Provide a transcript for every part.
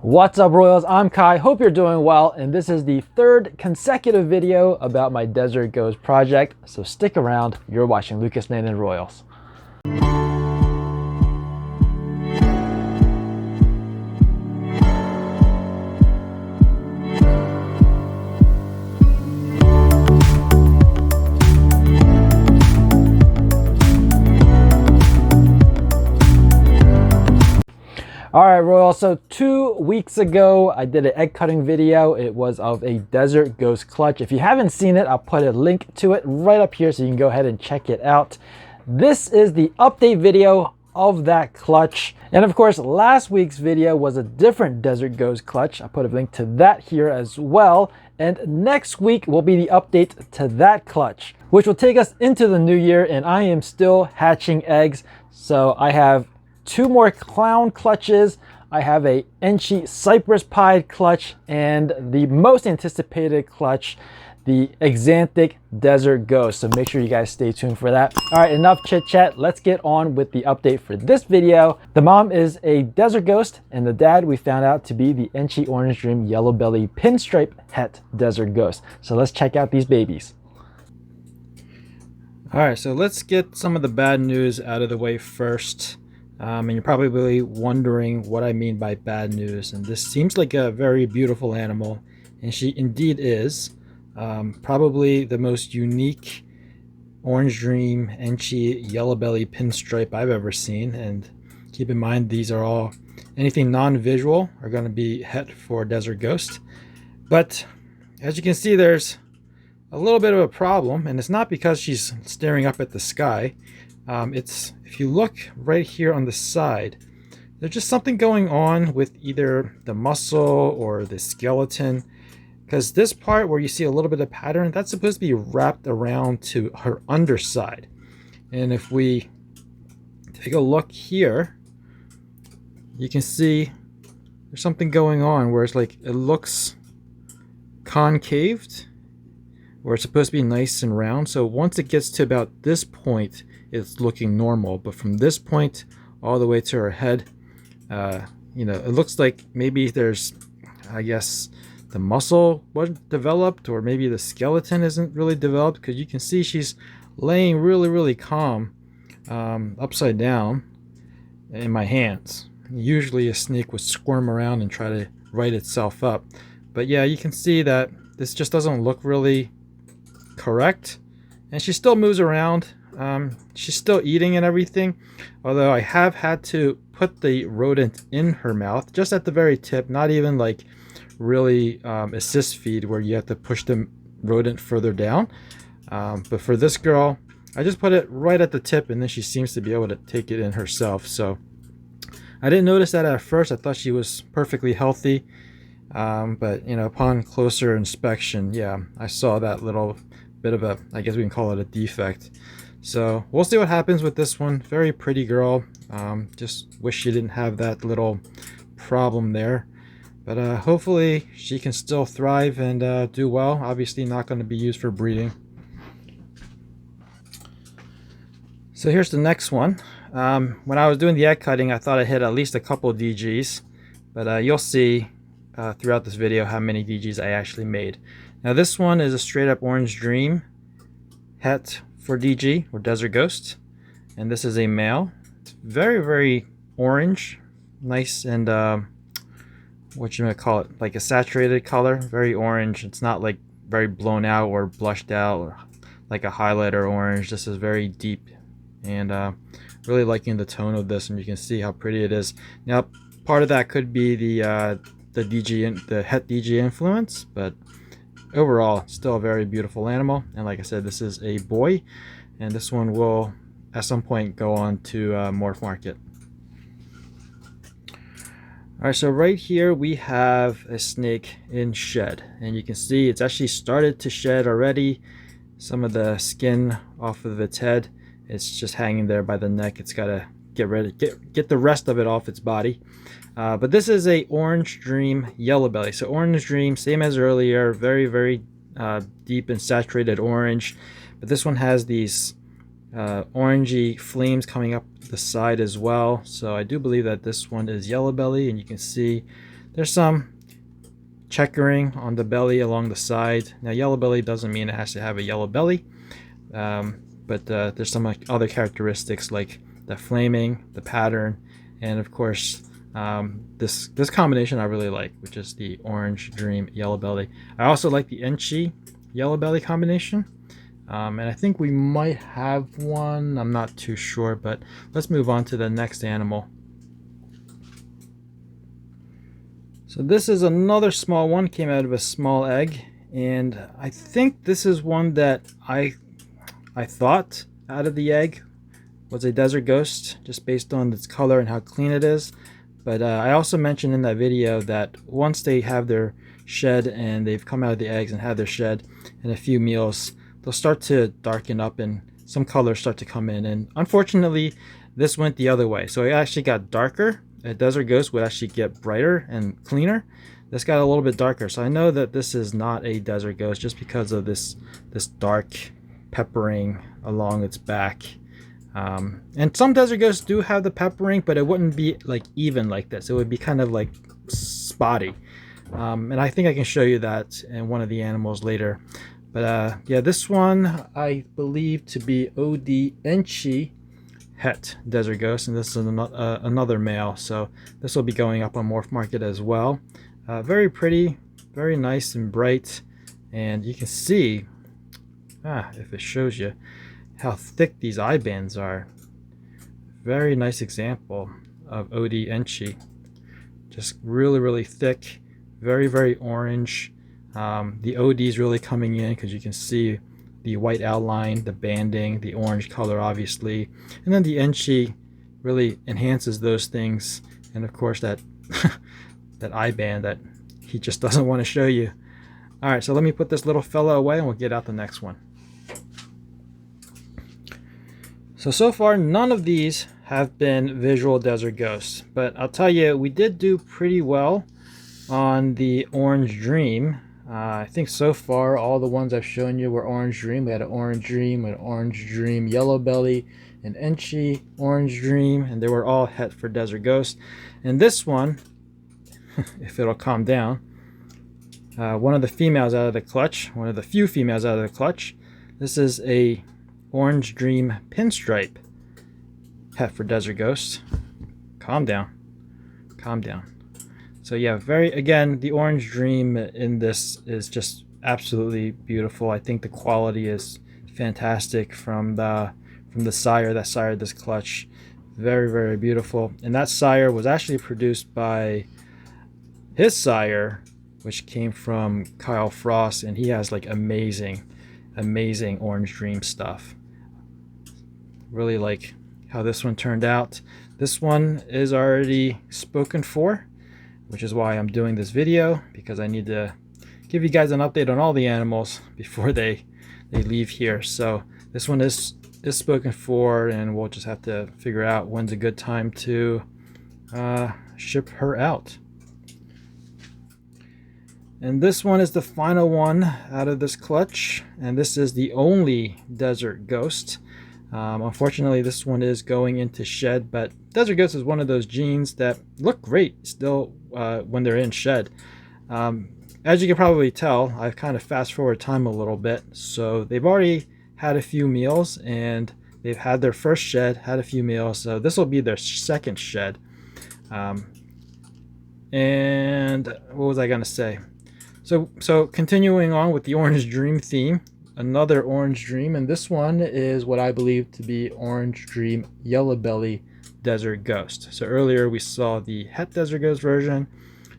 What's up, Royals? I'm Kai. Hope you're doing well, and this is the third consecutive video about my Desert Ghost project, so stick around. You're watching Lucas Nathan Royals. All right, Royal, so 2 weeks ago, I did an egg cutting video. It was of a Desert Ghost clutch. If you haven't seen it, I'll put a link to it right up here so you can go ahead and check it out. This is the update video of that clutch. And of course, last week's video was a different Desert Ghost clutch. I'll put a link to that here as well. And next week will be the update to that clutch, which will take us into the new year, and I am still hatching eggs. So I have 2 more clown clutches. I have a Enchi Cypress Pied clutch and the most anticipated clutch, the Exanthic Desert Ghost. So make sure you guys stay tuned for that. All right, enough chit chat. Let's get on with the update for this video. The mom is a Desert Ghost, and the dad we found out to be the Enchi Orange Dream Yellow Belly Pinstripe Het Desert Ghost. So let's check out these babies. All right, so let's get some of the bad news out of the way first. And you're probably wondering what I mean by bad news. And this seems like a very beautiful animal, and she indeed is. Probably the most unique Orange Dream Enchi Yellow Belly Pinstripe I've ever seen. And keep in mind, these are all, anything non-visual are going to be het for Desert Ghost. But as you can see, there's a little bit of a problem, and it's not because she's staring up at the sky. It's, if you look right here on the side, there's just something going on with either the muscle or the skeleton, because this part where you see a little bit of pattern, that's supposed to be wrapped around to her underside. And if we take a look here, you can see there's something going on where it's like it looks concaved, where it's supposed to be nice and round. So once it gets to about this point, it's looking normal, but from this point all the way to her head, you know, it looks like maybe there's, I guess, the muscle wasn't developed, or maybe the skeleton isn't really developed, because you can see she's laying really calm, upside down in my hands. Usually a snake would squirm around and try to right itself up, but yeah, you can see that this just doesn't look really correct, and she still moves around. She's still eating and everything, although I have had to put the rodent in her mouth, just at the very tip, not even like really assist feed where you have to push the rodent further down. But for this girl, I just put it right at the tip, and then she seems to be able to take it in herself. So I didn't notice that at first. I thought she was perfectly healthy, but you know, upon closer inspection, yeah, I saw that little bit of a, I guess we can call it a defect. So we'll see what happens with this one. Very pretty girl. Just wish she didn't have that little problem there. But hopefully she can still thrive and do well. Obviously not going to be used for breeding. So here's the next one. When I was doing the egg cutting, I thought I hit at least a couple DGs. But you'll see throughout this video how many DGs I actually made. Now this one is a straight up Orange Dream het for DG, or Desert Ghost, and this is a male. It's very orange, nice, and what you might call it, like a saturated color, very orange. It's not like very blown out or blushed out or like a highlighter orange. This is very deep, and really liking the tone of this, and you can see how pretty it is. Now part of that could be the DG, the het DG influence, but overall, still a very beautiful animal. And like I said, this is a boy, and this one will at some point go on to morph market. All right, so right here we have a snake in shed, and you can see it's actually started to shed already. Some of the skin off of its head, it's just hanging there by the neck. It's got to get the rest of it off its body. But this is a Orange Dream Yellow Belly. So Orange Dream, same as earlier, very deep and saturated orange. But this one has these orangey flames coming up the side as well. So I do believe that this one is yellow belly, and you can see there's some checkering on the belly along the side. Now yellow belly doesn't mean it has to have a yellow belly, but there's some other characteristics like the flaming, the pattern, and of course this combination I really like, which is the orange dream yellow belly. I also like the Enchi yellow belly combination, and I think we might have one, I'm not too sure, but let's move on to the next animal. So this is another small one, came out of a small egg, and I think this is one that I thought out of the egg was a desert ghost, just based on its color and how clean it is. But I also mentioned in that video that once they have their shed and they've come out of the eggs and had their shed and a few meals, they'll start to darken up and some colors start to come in. And unfortunately, this went the other way. So it actually got darker. A desert ghost would actually get brighter and cleaner. This got a little bit darker. So I know that this is not a desert ghost just because of this dark peppering along its back. And some desert ghosts do have the peppering, but it wouldn't be like even like this. It would be kind of like spotty. And I think I can show you that in one of the animals later. But yeah, this one I believe to be OD Enchi Het desert ghost, and this is another male, so this will be going up on Morph Market as well. Very pretty, very nice and bright, and you can see if it shows you how thick these eye bands are. Very nice example of OD Enchi, just really thick, very orange. The OD is really coming in because you can see the white outline, the banding, the orange color obviously, and then the Enchi really enhances those things, and of course that that eye band that he just doesn't want to show you. Alright, so let me put this little fella away and we'll get out the next one. So far none of these have been visual desert ghosts, but I'll tell you, we did do pretty well on the Orange Dream. I think so far all the ones I've shown you were Orange Dream. We had an Orange Dream, an Orange Dream Yellow Belly, an Enchi Orange Dream, and they were all Het for Desert Ghost. And this one, if it'll calm down, one of the females out of the clutch, one of the few females out of the clutch, this is a Orange Dream Pinstripe Het for Desert Ghost. Calm down. Calm down. So yeah, again, the Orange Dream in this is just absolutely beautiful. I think the quality is fantastic from the sire that sired this clutch. Very beautiful. And that sire was actually produced by his sire, which came from Kyle Frost, and he has like amazing Orange Dream stuff. Really like how this one turned out. This one is already spoken for, which is why I'm doing this video, because I need to give you guys an update on all the animals before they leave here. So this one is spoken for, and we'll just have to figure out when's a good time to ship her out. And this one is the final one out of this clutch, and this is the only desert ghost. Unfortunately, this one is going into shed, but desert ghost is one of those genes that look great still when they're in shed. As you can probably tell, I've kind of fast forward time a little bit. So they've already had a few meals, and they've had their first shed, had a few meals. So this will be their second shed. And what was I going to say? So continuing on with the Orange Dream theme, another Orange Dream, and this one is what I believe to be Orange Dream Yellow Belly Desert Ghost. So earlier we saw the Het Desert Ghost version.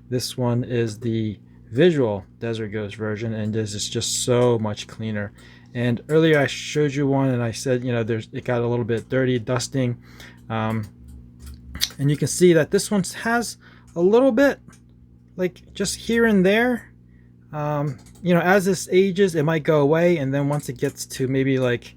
This one is the visual Desert Ghost version, and this is just so much cleaner. And earlier I showed you one, and I said, you know, it got a little bit dirty, dusting, and you can see that this one has a little bit, like just here and there. You know, as this ages, it might go away, and then once it gets to maybe like,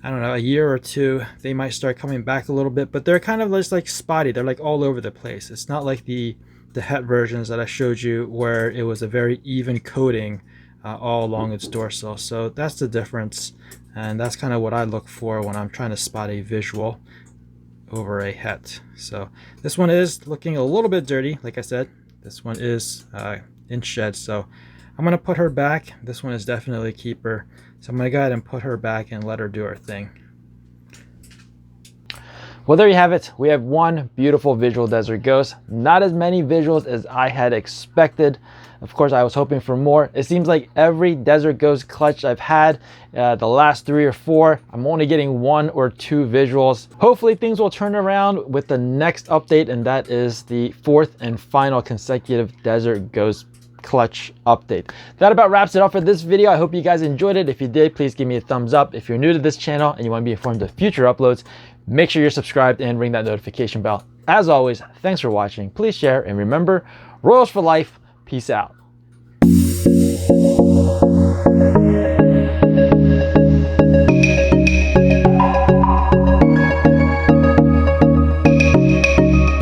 I don't know, a year or two, they might start coming back a little bit, but they're kind of just like spotty. They're like all over the place. It's not like the Het versions that I showed you where it was a very even coating all along its dorsal. So that's the difference. And that's kind of what I look for when I'm trying to spot a visual over a het. So this one is looking a little bit dirty. Like I said, this one is in shed, so I'm gonna put her back. This one is definitely a keeper, so I'm gonna go ahead and put her back and let her do her thing. Well, there you have it. We have one beautiful visual desert ghost. Not as many visuals as I had expected. Of course, I was hoping for more. It seems like every desert ghost clutch I've had, the last 3 or 4, I'm only getting 1 or 2 visuals. Hopefully things will turn around with the next update, and that is the 4th and final consecutive desert ghost clutch update. That about wraps it up for this video. I hope you guys enjoyed it. If you did, please give me a thumbs up. If you're new to this channel and you want to be informed of future uploads, make sure you're subscribed and ring that notification bell. As always, thanks for watching. Please share, and remember, Royals for life. Peace out.